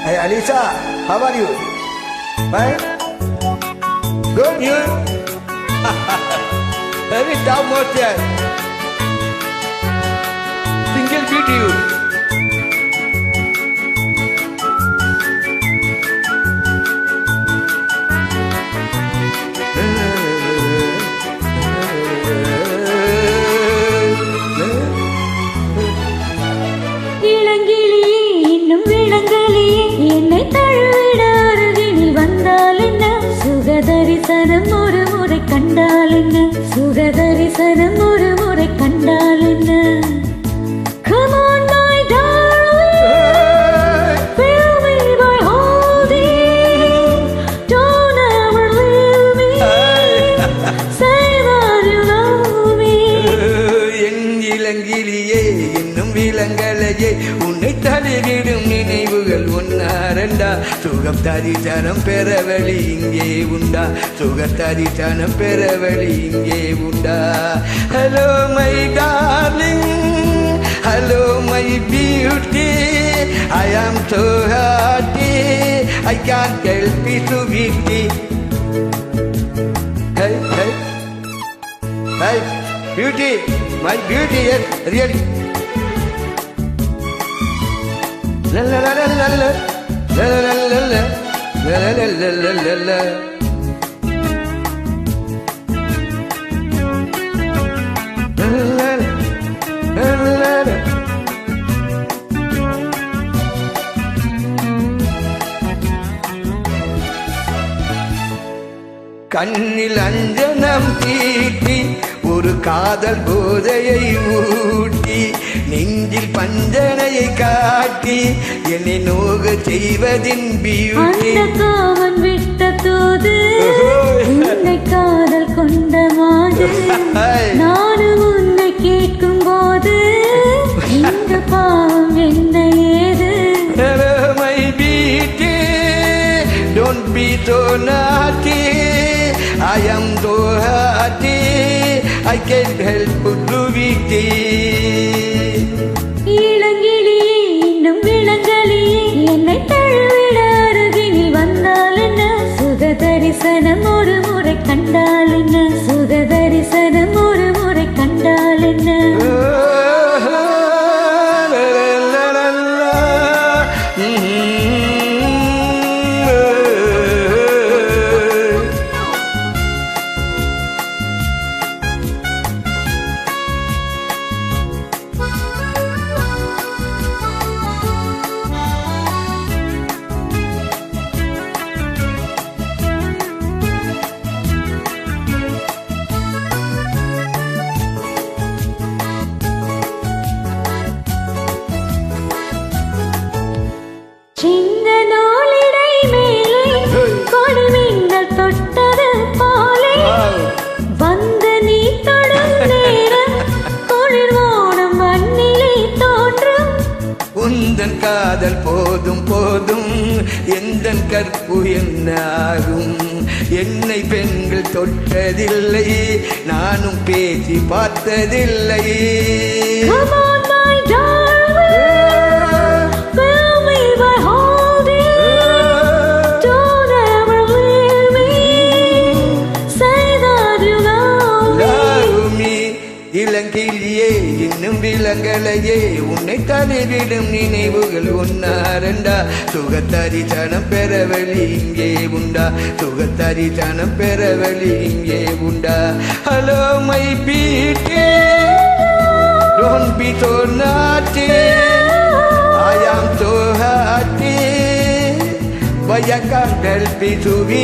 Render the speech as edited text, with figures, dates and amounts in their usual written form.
Hey Alisa, how are you? Fine? Good, you? Every time more there. Single beat you. சுகதரிசனம் ஒரு முறை கண்டால் என்ன சுகதரிசனம் ஒரு முறை கண்டால் என்ன Come on my darling Fill me by holding Don't ever leave me Say that you love me என் இளங்கிலியே இன்னும் விலங்கலையே உன்னை தழுவிடும் நினைவுகள் ஒன்னாரண்டா சுகம் தரிசனம் பெற வழி இங்கே உண்டா சுகம் தரிசனம் பெற வழி இங்கே உண்டா hello my darling hello my beauty ஐ ஆம் so happy I can't help it to PT high high high beauty my beauty S really la la la la la la la la la la la la la la la கண்ணில் அஞ்சனம் தீட்டி ஒரு காதல் போதையை ஊட்டி நெஞ்சில் பஞ்சனையை காட்டி என்னை நோக செய்வதின் பியூட்டி காமன் விட்ட தூது உன்னை காதல் கொண்ட மாது நானும் உன்னை கேட்கும் போது இந்த பாவம் என்ன ஏது my beauty don't be so நாட்டி I am so happy I can't help but to be இளங்கிளியே இன்னும் விளங்கலியே என்னை தழுவிட அருகினில் வந்தால் என்ன சுகதரிசனம் ஒரு முறை கண்டால் என்ன சுகதரிசனம் ஒரு முறை கண்டால் என்ன சின்ன நூலிடை மேலே கொடுமின்னல் தொட்டது போலே வந்து நீ தொடும் நேரம் குளிர்வோடும் மண்ணிலே தோன்றும் உந்தன் காதல் போதும் போதும் எந்தன் கற்பு என்னாகும் என்னை பெண்கள் தொட்டதில்லை நானும் பேசி பார்த்ததில்லை Come on my darling Fill me by holding Don't ever leave me Say that you love me இளங்கிலியே இன்னும் விலங்கலையே உன்னை தழுவிடும் நினைவுகள் ஒன்னாரண்டா சுகத்தரிசனம் பெற வழி இங்கே உண்டா சுகத்தரிசனம் பெற வழி இங்கே உண்டா hello my beauty Don't be so naughty I am so happy Why I can't help it to be